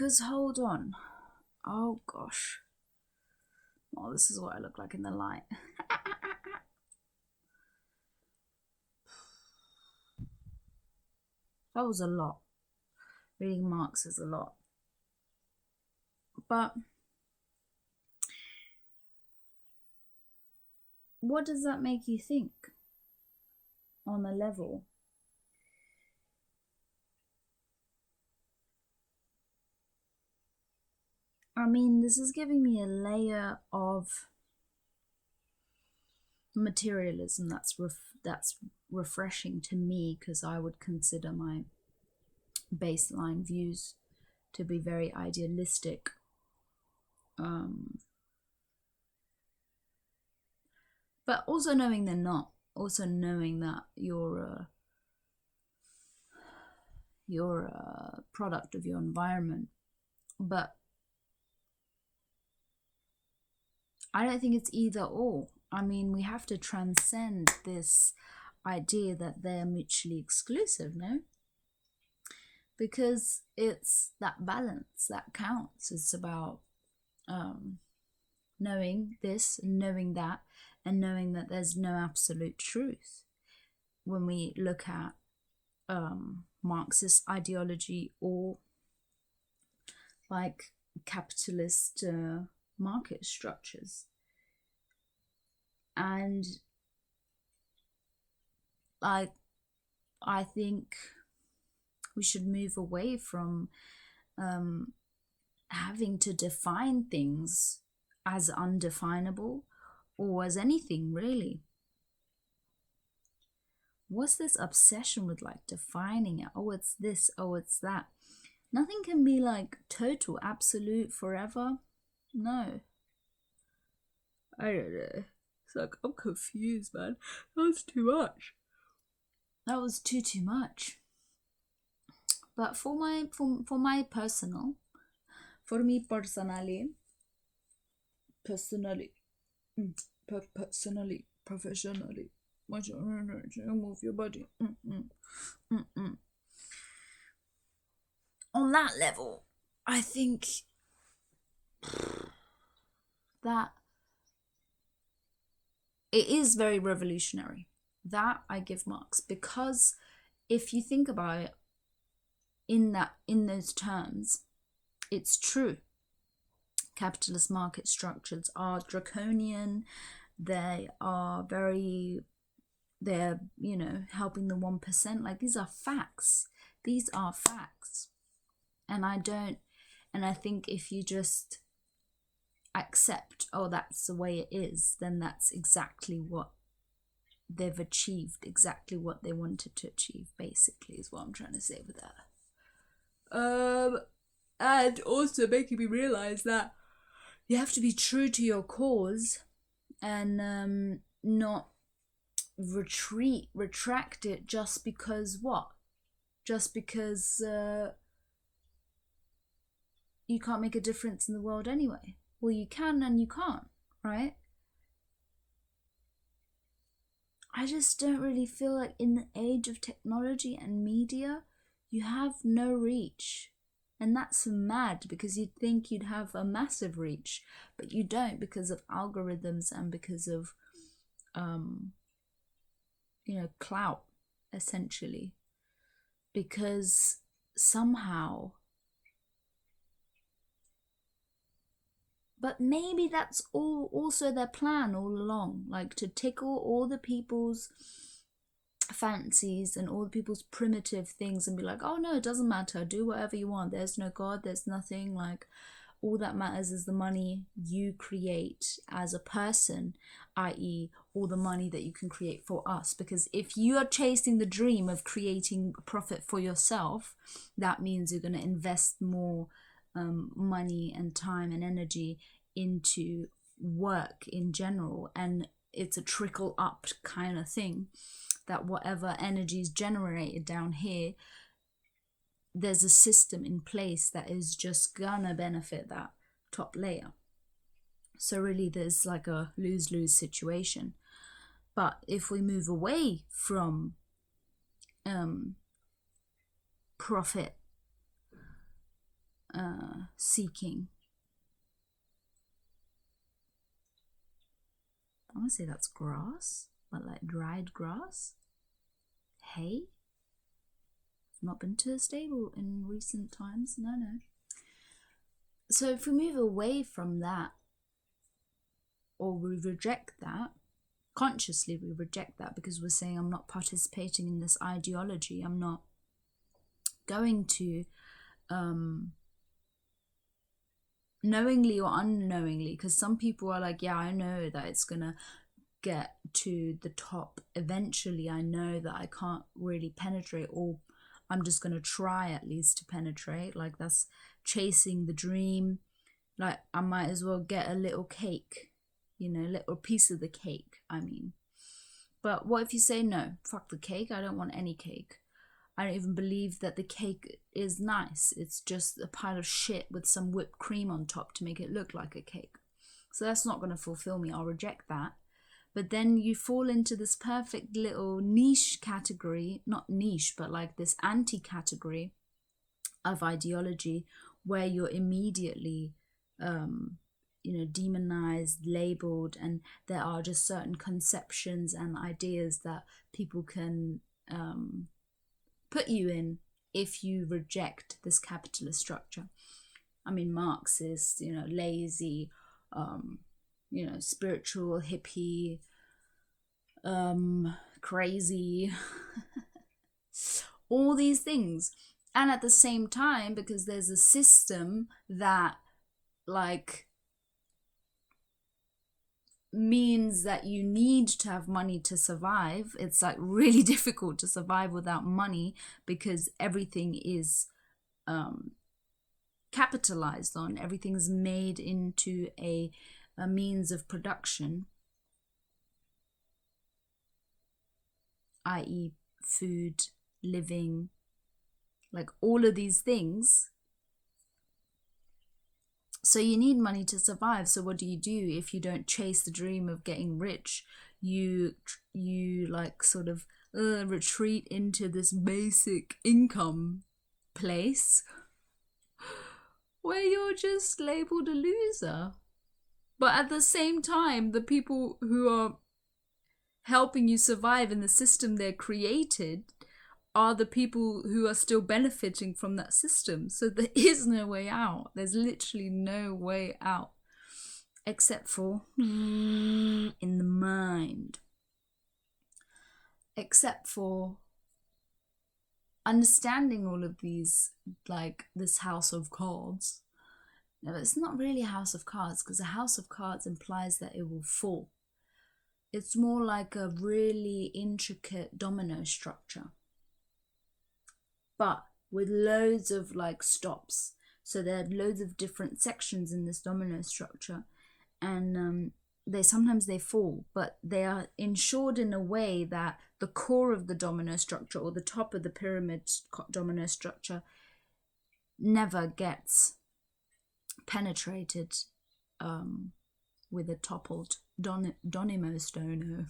because hold on. Oh gosh. Oh, this is what I look like in the light. That was a lot. Reading Marx is a lot. But what does that make you think on a level? I mean, this is giving me a layer of materialism that's refreshing to me, because I would consider my baseline views to be very idealistic. But also knowing they're not. Also knowing that you're a product of your environment. But I don't think it's either or. I mean, we have to transcend this idea that they're mutually exclusive, no? Because it's that balance that counts. It's about knowing this, knowing that, and knowing that there's no absolute truth. When we look at Marxist ideology or like capitalist market structures. And I think we should move away from having to define things as undefinable or as anything really. What's this obsession with like defining it? Oh, it's this, oh, it's that. Nothing can be like total, absolute, forever. No. I don't know. It's like, I'm confused, man. That was too much. That was too much. But for me personally, professionally, move your body. On that level, I think that it is very revolutionary. That I give Marx, because if you think about it in those terms, it's true. Capitalist market structures are draconian. They're helping the 1%. Like, these are facts. And I think if you just accept, oh, that's the way it is, then that's exactly what they've achieved, exactly what they wanted to achieve, basically, is what I'm trying to say with that. And also making me realize that you have to be true to your cause and not retract it just because what? Just because you can't make a difference in the world anyway. Well, you can and you can't, right? I just don't really feel like in the age of technology and media, you have no reach. And that's mad, because you'd think you'd have a massive reach, but you don't, because of algorithms and because of, clout, essentially. Because somehow, but maybe that's also their plan all along, like to tickle all the people's fancies and all the people's primitive things and be like, oh no, it doesn't matter, do whatever you want, there's no God, there's nothing, like all that matters is the money you create as a person, i.e. all the money that you can create for us. Because if you are chasing the dream of creating profit for yourself, that means you're going to invest more money and time and energy into work in general, and it's a trickle up kind of thing, that whatever energy is generated down here, there's a system in place that is just gonna benefit that top layer. So really there's like a lose-lose situation. But if we move away from profit seeking. I want to say that's grass, but like dried grass. Hay. I've not been to a stable in recent times. No. So if we move away from that, or we reject that, consciously we reject that because we're saying I'm not participating in this ideology. I'm not going to, knowingly or unknowingly, because some people are like, yeah, I know that it's gonna get to the top eventually. I know that I can't really penetrate, or I'm just gonna try at least to penetrate. Like, that's chasing the dream. Like, I might as well get a little cake, a little piece of the cake, I mean. But what if you say, no, fuck the cake, I don't want any cake. I don't even believe that the cake is nice. It's just a pile of shit with some whipped cream on top to make it look like a cake. So that's not going to fulfill me. I'll reject that. But then you fall into this perfect little niche category, not niche, but like this anti-category of ideology where you're immediately, demonized, labeled, and there are just certain conceptions and ideas that people can put you in if you reject this capitalist structure. I mean, Marxist, lazy, spiritual, hippie, crazy, all these things. And at the same time, because there's a system that like means that you need to have money to survive. It's like really difficult to survive without money because everything is capitalized on. Everything's made into a means of production, i.e. food, living, like all of these things. So you need money to survive. So what do if you don't chase the dream of getting rich? You like sort of retreat into this basic income place where you're just labeled a loser. But at the same time, the people who are helping you survive in the system they're created are the people who are still benefiting from that system. So there is no way out. There's literally no way out except for in the mind. Except for understanding all of these, like this house of cards. No, it's not really a house of cards, because a house of cards implies that it will fall. It's more like a really intricate domino structure, but with loads of like stops. So there are loads of different sections in this domino structure, and sometimes they fall, but they are ensured in a way that the core of the domino structure, or the top of the pyramid domino structure, never gets penetrated with a toppled Donimo stone.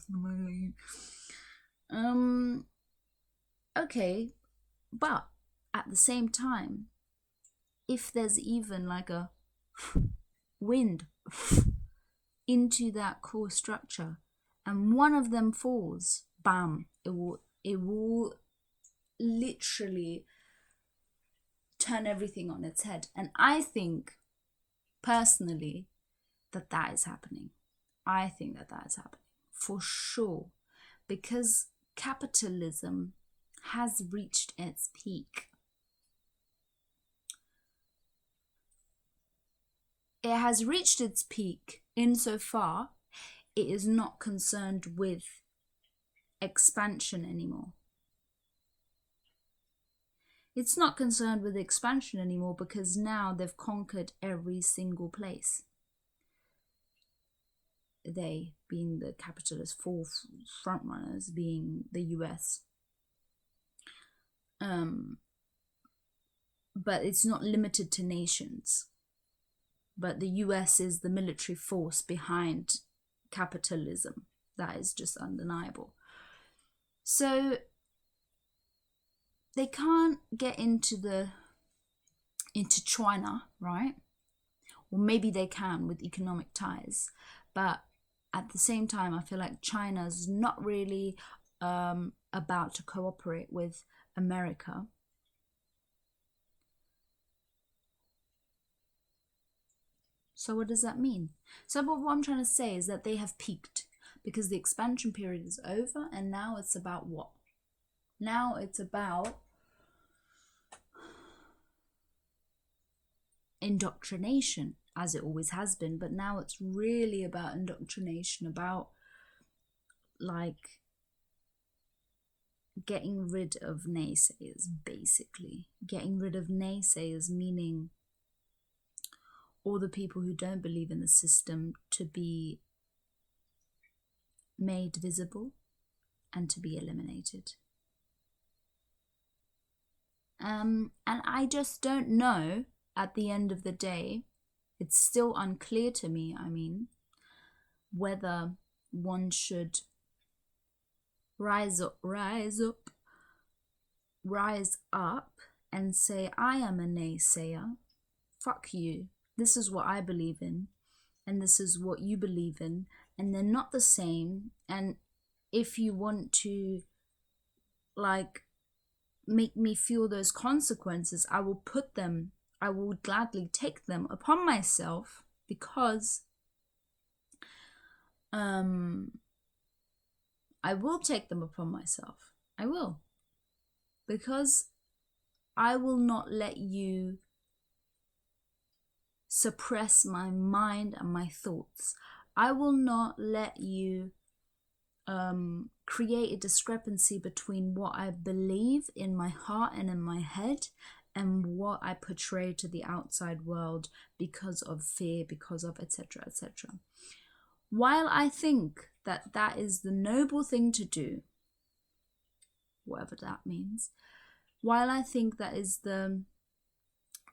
Okay, but at the same time, if there's even like a wind into that core structure and one of them falls, bam, it will literally turn everything on its head. And I think personally that is happening. I think that is happening for sure, because capitalism has reached its peak. It has reached its peak insofar it is not concerned with expansion anymore. It's not concerned with expansion anymore because now they've conquered every single place. They being the capitalist fourth frontrunners, being the US. But it's not limited to nations. But the US is the military force behind capitalism. That is just undeniable. So they can't get into the into China, right? Or maybe they can with economic ties, but at the same time, I feel like China's not really about to cooperate with America. So what does that mean? So what I'm trying to say is that they have peaked because the expansion period is over, and now it's about what? Now it's about indoctrination, as it always has been, but now it's really about indoctrination, about like getting rid of naysayers, basically. Getting rid of naysayers, meaning all the people who don't believe in the system to be made visible and to be eliminated. And I just don't know, at the end of the day, it's still unclear to me, I mean, whether one should rise up and say, I am a naysayer, fuck you, this is what I believe in, and this is what you believe in, and they're not the same, and if you want to like make me feel those consequences, I will gladly take them upon myself, because I will take them upon myself. I will. Because I will not let you suppress my mind and my thoughts. I will not let you create a discrepancy between what I believe in my heart and in my head and what I portray to the outside world because of fear, because of etc., etc. While I think that that is the noble thing to do, whatever that means, while I think that is the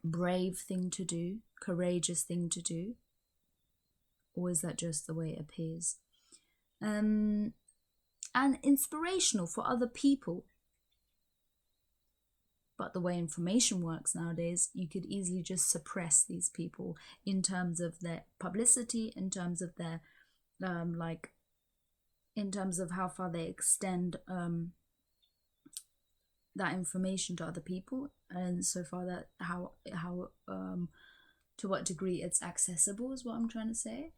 brave thing to do, courageous thing to do, or is that just the way it appears? And inspirational for other people. But the way information works nowadays, you could easily just suppress these people in terms of their publicity, in terms of their in terms of how far they extend that information to other people, and so far that how to what degree it's accessible is what I'm trying to say.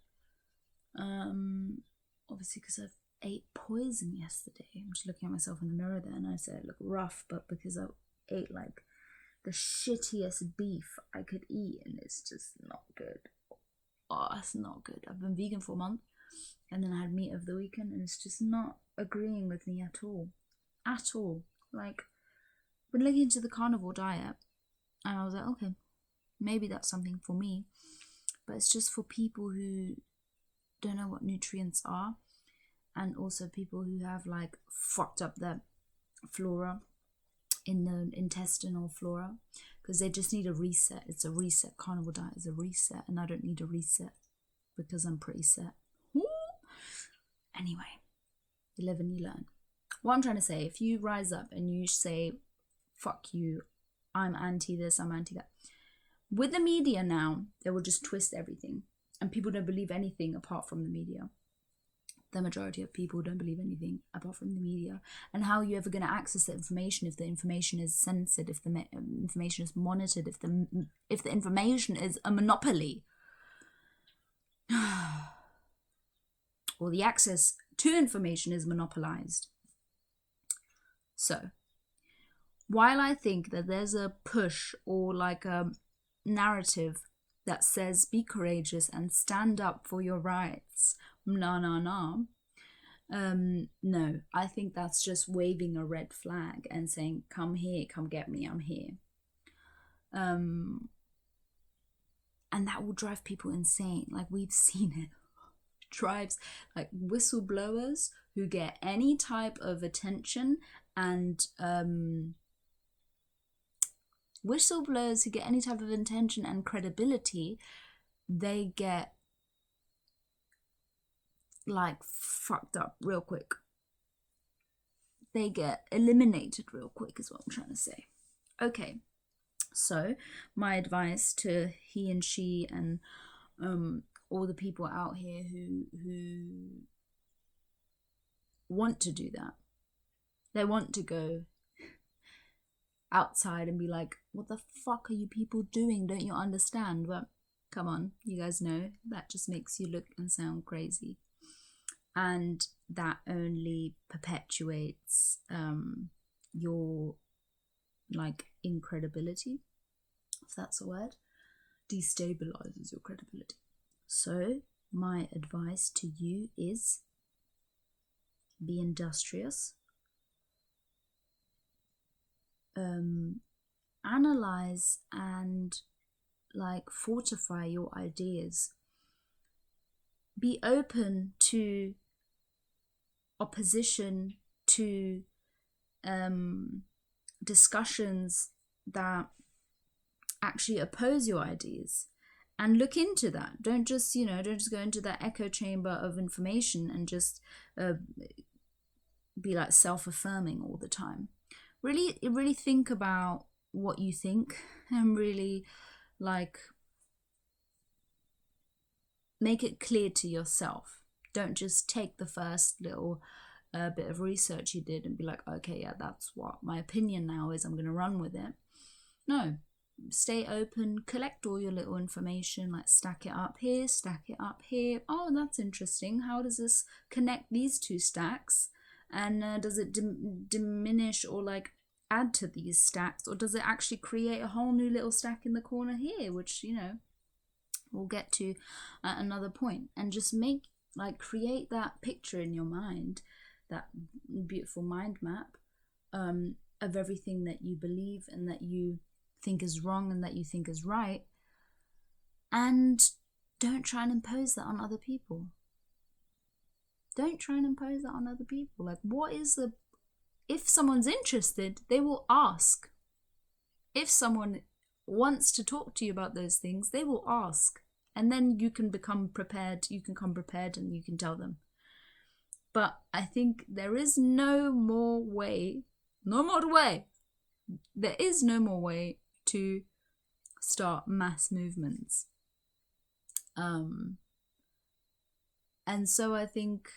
Obviously because I've ate poison yesterday. I'm just looking at myself in the mirror there and I say I look rough, but because I ate like the shittiest beef I could eat and it's just not good. Oh, it's not good. I've been vegan for a month and then I had meat over the weekend and it's just not agreeing with me at all. At all. Like, been looking into the carnivore diet and I was like, okay, maybe that's something for me. But it's just for people who don't know what nutrients are, and also people who have like fucked up their flora in the intestinal flora, because they just need a reset. It's a reset. Carnivore diet is a reset, and I don't need a reset because I'm pretty set. Anyway, you live and you learn. What I'm trying to say, if you rise up and you say, fuck you, I'm anti this, I'm anti that, with the media now, they will just twist everything. And people don't believe anything apart from the media. The majority of people don't believe anything apart from the media. And how are you ever going to access the information if the information is censored, if the information is monitored, if the information is a monopoly? Or the access to information is monopolized. So, while I think that there's a push or like a narrative that says be courageous and stand up for your rights, no, I think that's just waving a red flag and saying, come here, come get me, I'm here. And that will drive people insane. Like, we've seen it. Drives like whistleblowers who get any type of attention, and whistleblowers who get any type of attention and credibility, they get like fucked up real quick. They get eliminated real quick is what I'm trying to say. Okay, So my advice to he and she and all the people out here who want to do that, they want to go outside and be like, what the fuck are you people doing? Don't you understand? But come on, you guys know that just makes you look and sound crazy, and that only perpetuates your like incredibility, if that's a word, destabilizes your credibility. So my advice to you is be industrious, analyze and like fortify your ideas, be open to opposition, to discussions that actually oppose your ideas, and look into that. Don't just go into that echo chamber of information and just be like self-affirming all the time. Really think about what you think, and really like make it clear to yourself. Don't just take the first little bit of research you did and be like, okay, yeah, that's what my opinion now is, I'm going to run with it. No, stay open, collect all your little information, like stack it up here, stack it up here. Oh, that's interesting. How does this connect these two stacks? And does it diminish or like add to these stacks, or does it actually create a whole new little stack in the corner here, which we'll get to at another point. And just create that picture in your mind, that beautiful mind map of everything that you believe and that you think is wrong and that you think is right, and don't try and impose that on other people. Don't try and impose that on other people. Like, if someone's interested, they will ask. If someone wants to talk to you about those things, they will ask. And then you can become prepared. You can come prepared and you can tell them. But I think there is no more way. There is no more way to start mass movements. And so I think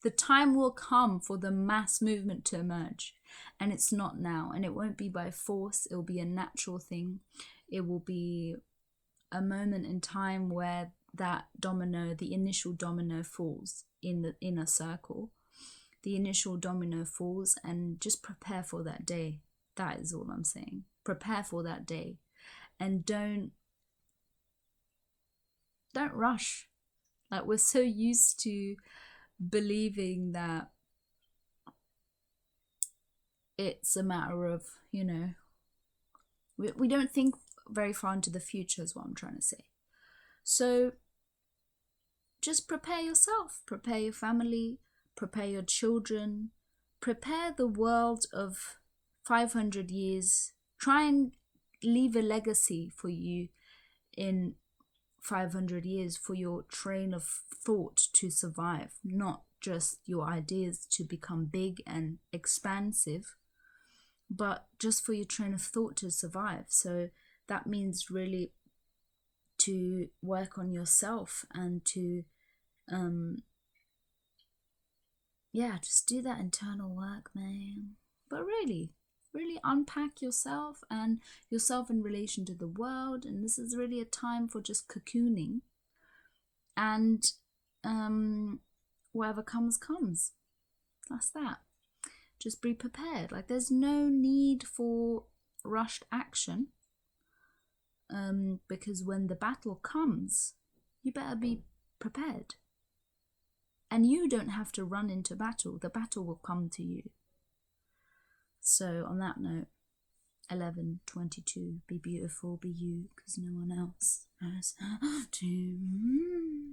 the time will come for the mass movement to emerge, and it's not now, and it won't be by force. It will be a natural thing. It will be a moment in time where that domino, the initial domino, falls in the inner circle. The initial domino falls, and just prepare for that day. That is all I'm saying. Prepare for that day, and don't rush. Like, we're so used to believing that it's a matter of, we don't think very far into the future, is what I'm trying to say. So just prepare yourself, prepare your family, prepare your children, prepare the world of 500 years. Try and leave a legacy for you in 500 years, for your train of thought to survive, not just your ideas to become big and expansive, but just for your train of thought to survive. So that means really to work on yourself and to just do that internal work, man. But really unpack yourself and yourself in relation to the world. And this is really a time for just cocooning, and whatever comes. That's that. Just be prepared. Like, there's no need for rushed action, because when the battle comes, you better be prepared. And you don't have to run into battle. The battle will come to you. So on that note, 11:22, be beautiful, be you, because no one else has to.